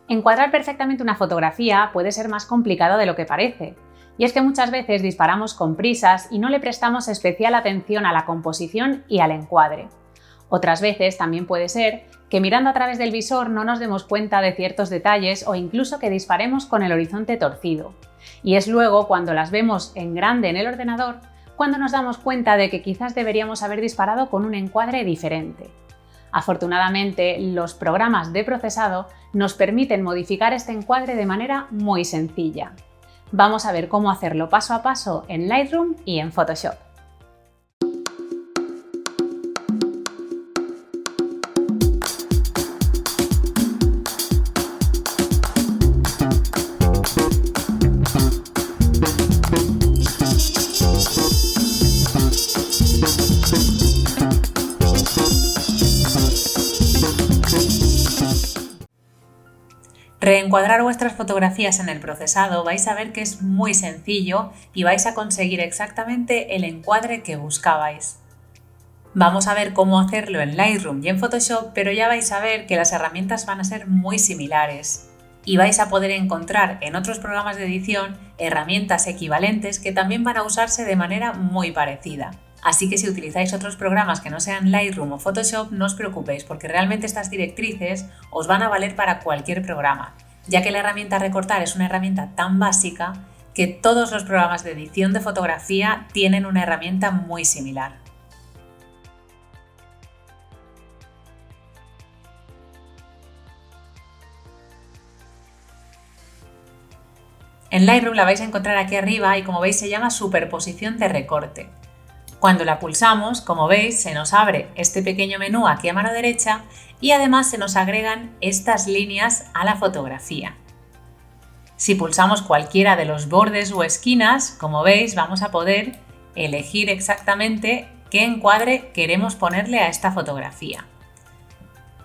Encuadrar perfectamente una fotografía puede ser más complicado de lo que parece, y es que muchas veces disparamos con prisas y no le prestamos especial atención a la composición y al encuadre. Otras veces también puede ser que mirando a través del visor no nos demos cuenta de ciertos detalles o incluso que disparemos con el horizonte torcido. Y es luego cuando las vemos en grande en el ordenador cuando nos damos cuenta de que quizás deberíamos haber disparado con un encuadre diferente. Afortunadamente, los programas de procesado nos permiten modificar este encuadre de manera muy sencilla. Vamos a ver cómo hacerlo paso a paso en Lightroom y en Photoshop. Reencuadrar vuestras fotografías en el procesado vais a ver que es muy sencillo y vais a conseguir exactamente el encuadre que buscabais. Vamos a ver cómo hacerlo en Lightroom y en Photoshop, pero ya vais a ver que las herramientas van a ser muy similares y vais a poder encontrar en otros programas de edición herramientas equivalentes que también van a usarse de manera muy parecida. Así que si utilizáis otros programas que no sean Lightroom o Photoshop, no os preocupéis porque realmente estas directrices os van a valer para cualquier programa, ya que la herramienta recortar es una herramienta tan básica que todos los programas de edición de fotografía tienen una herramienta muy similar. En Lightroom la vais a encontrar aquí arriba y como veis se llama superposición de recorte. Cuando la pulsamos, como veis, se nos abre este pequeño menú aquí a mano derecha y además se nos agregan estas líneas a la fotografía. Si pulsamos cualquiera de los bordes o esquinas, como veis, vamos a poder elegir exactamente qué encuadre queremos ponerle a esta fotografía.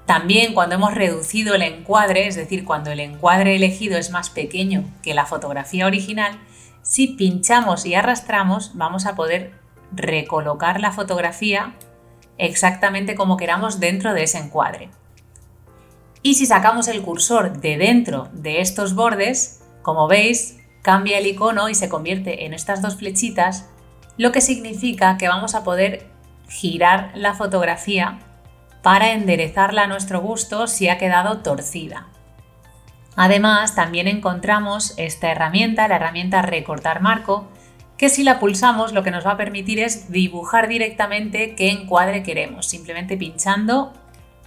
También cuando hemos reducido el encuadre, es decir, cuando el encuadre elegido es más pequeño que la fotografía original, si pinchamos y arrastramos, vamos a poder recolocar la fotografía exactamente como queramos dentro de ese encuadre. Y si sacamos el cursor de dentro de estos bordes, como veis, cambia el icono y se convierte en estas dos flechitas, lo que significa que vamos a poder girar la fotografía para enderezarla a nuestro gusto si ha quedado torcida. Además, también encontramos esta herramienta, la herramienta Recortar Marco, que si la pulsamos lo que nos va a permitir es dibujar directamente qué encuadre queremos, simplemente pinchando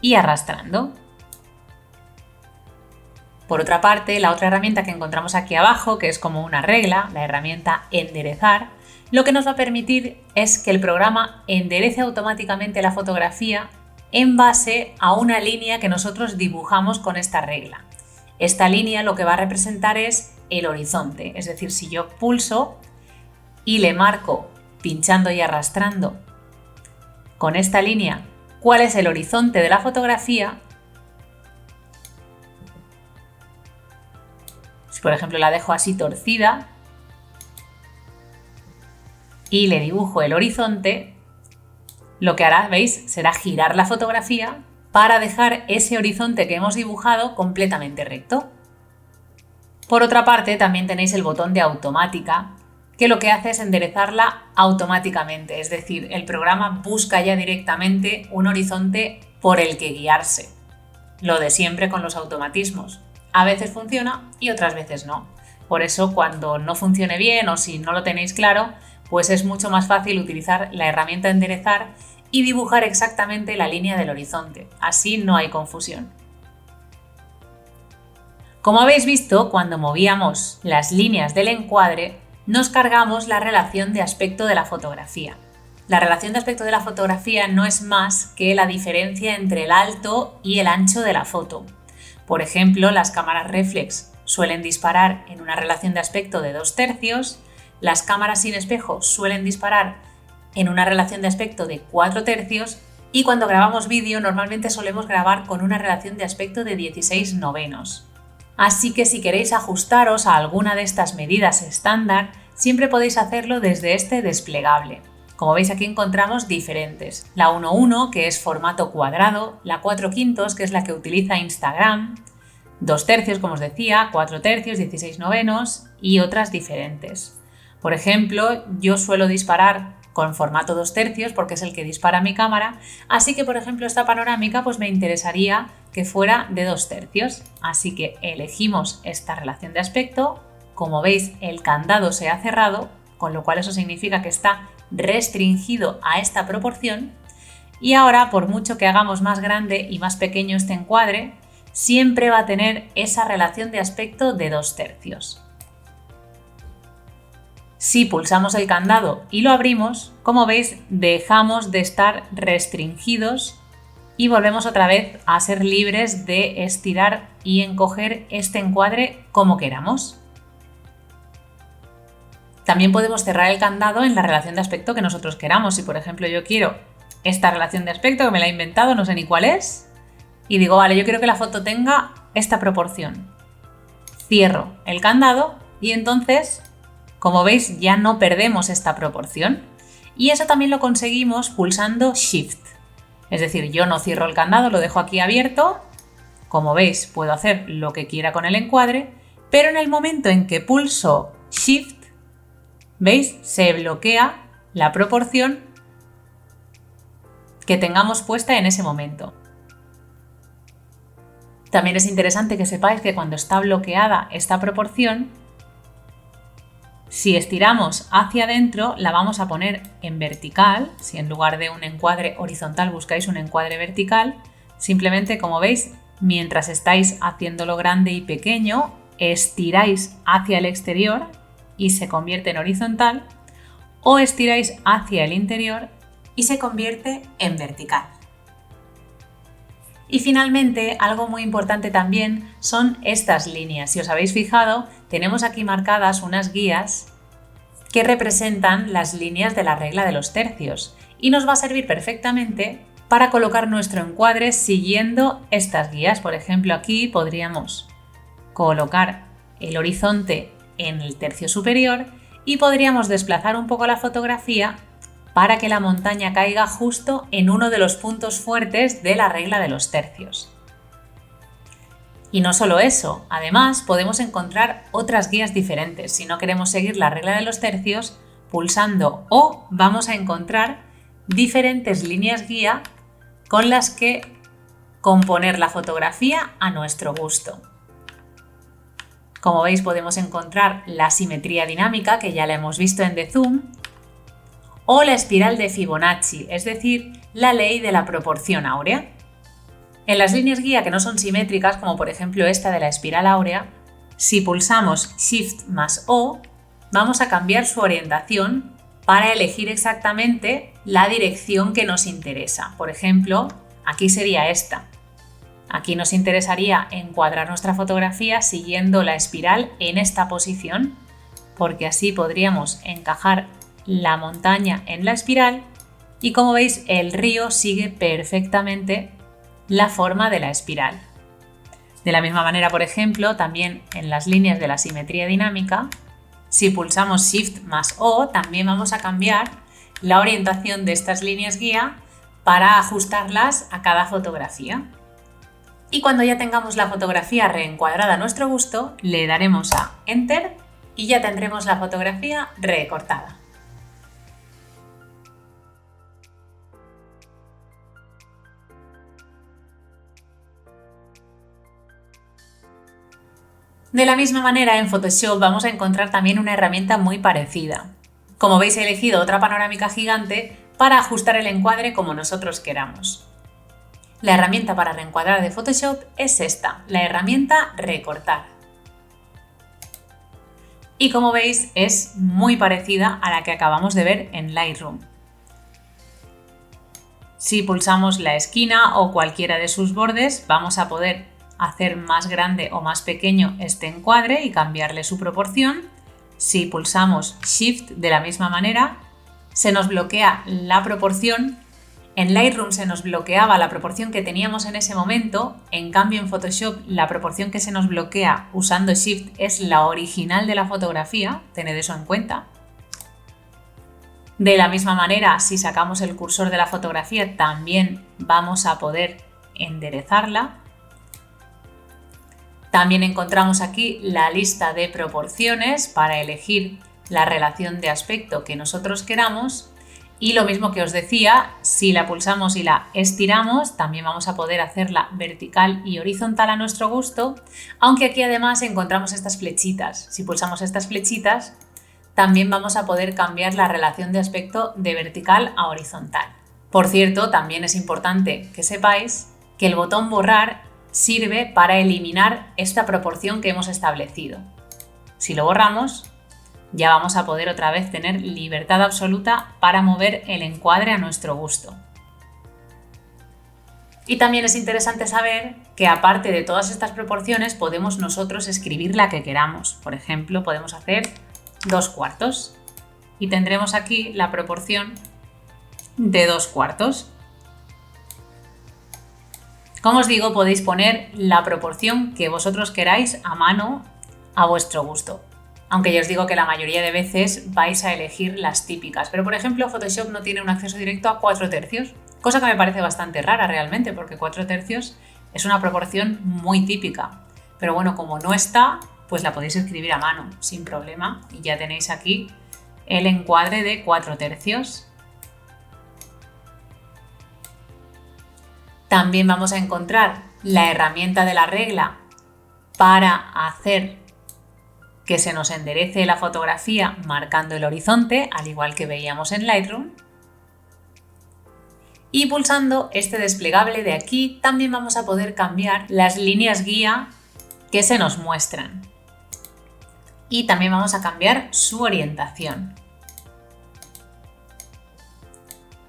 y arrastrando. Por otra parte, la otra herramienta que encontramos aquí abajo, que es como una regla, la herramienta Enderezar, lo que nos va a permitir es que el programa enderece automáticamente la fotografía en base a una línea que nosotros dibujamos con esta regla. Esta línea lo que va a representar es el horizonte, es decir, si yo pulso y le marco pinchando y arrastrando con esta línea cuál es el horizonte de la fotografía, si por ejemplo la dejo así torcida y le dibujo el horizonte, lo que hará, veis, será girar la fotografía para dejar ese horizonte que hemos dibujado completamente recto. Por otra parte, también tenéis el botón de automática, que lo que hace es enderezarla automáticamente, es decir, el programa busca ya directamente un horizonte por el que guiarse. Lo de siempre con los automatismos. A veces funciona y otras veces no. Por eso, cuando no funcione bien o si no lo tenéis claro, pues es mucho más fácil utilizar la herramienta Enderezar y dibujar exactamente la línea del horizonte. Así no hay confusión. Como habéis visto, cuando movíamos las líneas del encuadre, nos cargamos la relación de aspecto de la fotografía. La relación de aspecto de la fotografía no es más que la diferencia entre el alto y el ancho de la foto. Por ejemplo, las cámaras reflex suelen disparar en una relación de aspecto de 2/3, las cámaras sin espejo suelen disparar en una relación de aspecto de 4/3 y cuando grabamos vídeo normalmente solemos grabar con una relación de aspecto de 16/9. Así que si queréis ajustaros a alguna de estas medidas estándar, siempre podéis hacerlo desde este desplegable. Como veis aquí encontramos diferentes. La 1:1, que es formato cuadrado, la 4/5, que es la que utiliza Instagram, 2/3, como os decía, 4/3, 16/9 y otras diferentes. Por ejemplo, yo suelo disparar con formato 2/3 porque es el que dispara mi cámara, así que por ejemplo esta panorámica pues me interesaría que fuera de 2/3, así que elegimos esta relación de aspecto. Como veis, el candado se ha cerrado, con lo cual eso significa que está restringido a esta proporción, y ahora por mucho que hagamos más grande y más pequeño este encuadre, siempre va a tener esa relación de aspecto de 2/3. Si pulsamos el candado y lo abrimos, como veis, dejamos de estar restringidos y volvemos otra vez a ser libres de estirar y encoger este encuadre como queramos. También podemos cerrar el candado en la relación de aspecto que nosotros queramos. Si por ejemplo yo quiero esta relación de aspecto que me la he inventado, no sé ni cuál es, y digo, vale, yo quiero que la foto tenga esta proporción. Cierro el candado y entonces, como veis, ya no perdemos esta proporción. Y eso también lo conseguimos pulsando Shift. Es decir, yo no cierro el candado, lo dejo aquí abierto. Como veis, puedo hacer lo que quiera con el encuadre, pero en el momento en que pulso Shift, ¿veis? Se bloquea la proporción que tengamos puesta en ese momento. También es interesante que sepáis que cuando está bloqueada esta proporción, si estiramos hacia adentro la vamos a poner en vertical. Si en lugar de un encuadre horizontal buscáis un encuadre vertical, simplemente, como veis, mientras estáis haciéndolo grande y pequeño, estiráis hacia el exterior y se convierte en horizontal, o estiráis hacia el interior y se convierte en vertical. Y finalmente, algo muy importante también son estas líneas. Si os habéis fijado, tenemos aquí marcadas unas guías que representan las líneas de la regla de los tercios y nos va a servir perfectamente para colocar nuestro encuadre siguiendo estas guías. Por ejemplo, aquí podríamos colocar el horizonte en el tercio superior y podríamos desplazar un poco la fotografía para que la montaña caiga justo en uno de los puntos fuertes de la regla de los tercios. Y no solo eso, además podemos encontrar otras guías diferentes. Si no queremos seguir la regla de los tercios, pulsando O vamos a encontrar diferentes líneas guía con las que componer la fotografía a nuestro gusto. Como veis, podemos encontrar la simetría dinámica, que ya la hemos visto en The Zoom, o la espiral de Fibonacci, es decir, la ley de la proporción áurea. En las líneas guía que no son simétricas, como por ejemplo esta de la espiral áurea, si pulsamos Shift más O, vamos a cambiar su orientación para elegir exactamente la dirección que nos interesa. Por ejemplo, aquí sería esta. Aquí nos interesaría encuadrar nuestra fotografía siguiendo la espiral en esta posición, porque así podríamos encajar la montaña en la espiral y, como veis, el río sigue perfectamente la forma de la espiral. De la misma manera, por ejemplo, también en las líneas de la simetría dinámica, si pulsamos Shift más O, también vamos a cambiar la orientación de estas líneas guía para ajustarlas a cada fotografía. Y cuando ya tengamos la fotografía reencuadrada a nuestro gusto, le daremos a Enter y ya tendremos la fotografía recortada. De la misma manera, en Photoshop vamos a encontrar también una herramienta muy parecida. Como veis, he elegido otra panorámica gigante para ajustar el encuadre como nosotros queramos. La herramienta para reencuadrar de Photoshop es esta, la herramienta Recortar. Y como veis, es muy parecida a la que acabamos de ver en Lightroom. Si pulsamos la esquina o cualquiera de sus bordes, vamos a poder hacer más grande o más pequeño este encuadre y cambiarle su proporción. Si pulsamos Shift de la misma manera, se nos bloquea la proporción. En Lightroom se nos bloqueaba la proporción que teníamos en ese momento, en cambio en Photoshop la proporción que se nos bloquea usando Shift es la original de la fotografía, tened eso en cuenta. De la misma manera, si sacamos el cursor de la fotografía también vamos a poder enderezarla. También encontramos aquí la lista de proporciones para elegir la relación de aspecto que nosotros queramos. Y lo mismo que os decía, si la pulsamos y la estiramos, también vamos a poder hacerla vertical y horizontal a nuestro gusto, aunque aquí además encontramos estas flechitas. Si pulsamos estas flechitas, también vamos a poder cambiar la relación de aspecto de vertical a horizontal. Por cierto, también es importante que sepáis que el botón borrar sirve para eliminar esta proporción que hemos establecido. Si lo borramos, ya vamos a poder otra vez tener libertad absoluta para mover el encuadre a nuestro gusto. Y también es interesante saber que aparte de todas estas proporciones podemos nosotros escribir la que queramos. Por ejemplo, podemos hacer 2/4 y tendremos aquí la proporción de 2/4. Como os digo, podéis poner la proporción que vosotros queráis a mano a vuestro gusto. Aunque ya os digo que la mayoría de veces vais a elegir las típicas. Pero por ejemplo, Photoshop no tiene un acceso directo a 4/3, cosa que me parece bastante rara realmente, porque 4/3 es una proporción muy típica. Pero bueno, como no está, pues la podéis escribir a mano sin problema y ya tenéis aquí el encuadre de 4/3. También vamos a encontrar la herramienta de la regla para hacer que se nos enderece la fotografía marcando el horizonte, al igual que veíamos en Lightroom. Y pulsando este desplegable de aquí también vamos a poder cambiar las líneas guía que se nos muestran. Y también vamos a cambiar su orientación.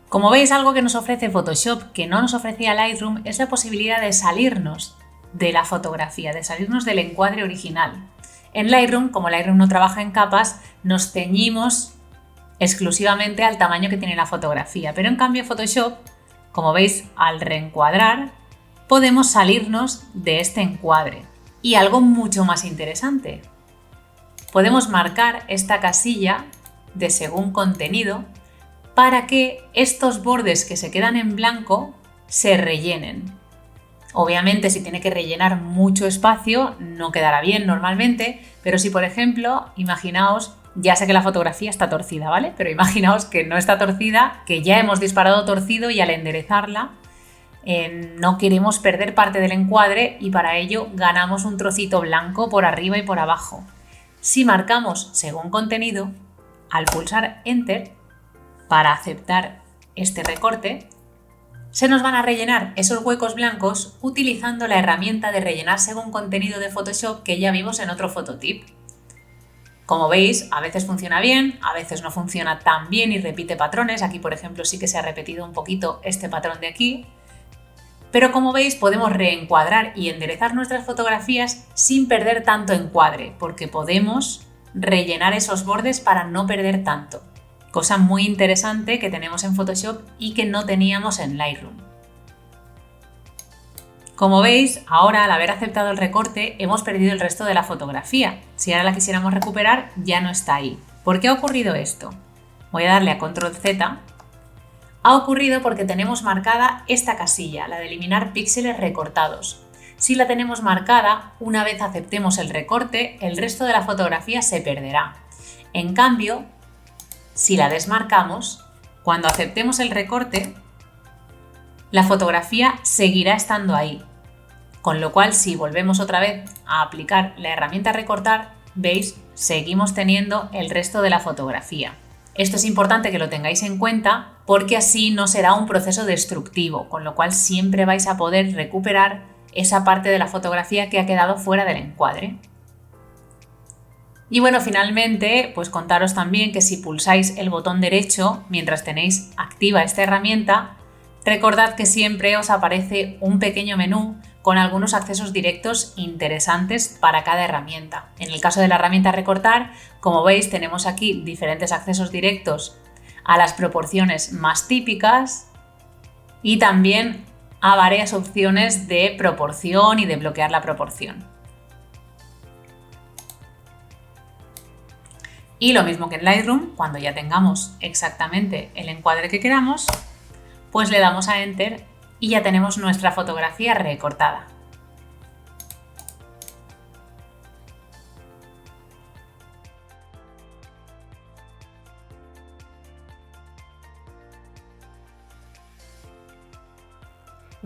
Como veis, algo que nos ofrece Photoshop que no nos ofrecía Lightroom es la posibilidad de salirnos de la fotografía, de salirnos del encuadre original. En Lightroom, como Lightroom no trabaja en capas, nos ceñimos exclusivamente al tamaño que tiene la fotografía, pero en cambio Photoshop, como veis, al reencuadrar, podemos salirnos de este encuadre. Y algo mucho más interesante, podemos marcar esta casilla de según contenido para que estos bordes que se quedan en blanco se rellenen. Obviamente, si tiene que rellenar mucho espacio, no quedará bien normalmente, pero si por ejemplo, imaginaos, ya sé que la fotografía está torcida, ¿vale? Pero imaginaos que no está torcida, que ya hemos disparado torcido y al enderezarla no queremos perder parte del encuadre y para ello ganamos un trocito blanco por arriba y por abajo. Si marcamos según contenido, al pulsar Enter para aceptar este recorte, se nos van a rellenar esos huecos blancos utilizando la herramienta de rellenar según contenido de Photoshop que ya vimos en otro fototip. Como veis, a veces funciona bien, a veces no funciona tan bien y repite patrones. Aquí, por ejemplo, sí que se ha repetido un poquito este patrón de aquí. Pero como veis, podemos reencuadrar y enderezar nuestras fotografías sin perder tanto encuadre, porque podemos rellenar esos bordes para no perder tanto. Cosa muy interesante que tenemos en Photoshop y que no teníamos en Lightroom. Como veis, ahora al haber aceptado el recorte hemos perdido el resto de la fotografía. Si ahora la quisiéramos recuperar, ya no está ahí. ¿Por qué ha ocurrido esto? Voy a darle a Control Z. Ha ocurrido porque tenemos marcada esta casilla, la de eliminar píxeles recortados. Si la tenemos marcada, una vez aceptemos el recorte, el resto de la fotografía se perderá. En cambio, si la desmarcamos, cuando aceptemos el recorte, la fotografía seguirá estando ahí. Con lo cual, si volvemos otra vez a aplicar la herramienta recortar, veis, seguimos teniendo el resto de la fotografía. Esto es importante que lo tengáis en cuenta porque así no será un proceso destructivo, con lo cual siempre vais a poder recuperar esa parte de la fotografía que ha quedado fuera del encuadre. Y bueno, finalmente, pues contaros también que si pulsáis el botón derecho mientras tenéis activa esta herramienta, recordad que siempre os aparece un pequeño menú con algunos accesos directos interesantes para cada herramienta. En el caso de la herramienta recortar, como veis, tenemos aquí diferentes accesos directos a las proporciones más típicas y también a varias opciones de proporción y de bloquear la proporción. Y lo mismo que en Lightroom, cuando ya tengamos exactamente el encuadre que queramos, pues le damos a Enter y ya tenemos nuestra fotografía recortada.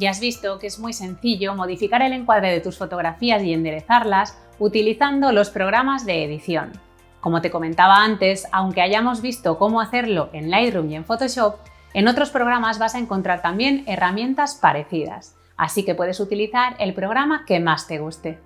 Ya has visto que es muy sencillo modificar el encuadre de tus fotografías y enderezarlas utilizando los programas de edición. Como te comentaba antes, aunque hayamos visto cómo hacerlo en Lightroom y en Photoshop, en otros programas vas a encontrar también herramientas parecidas, así que puedes utilizar el programa que más te guste.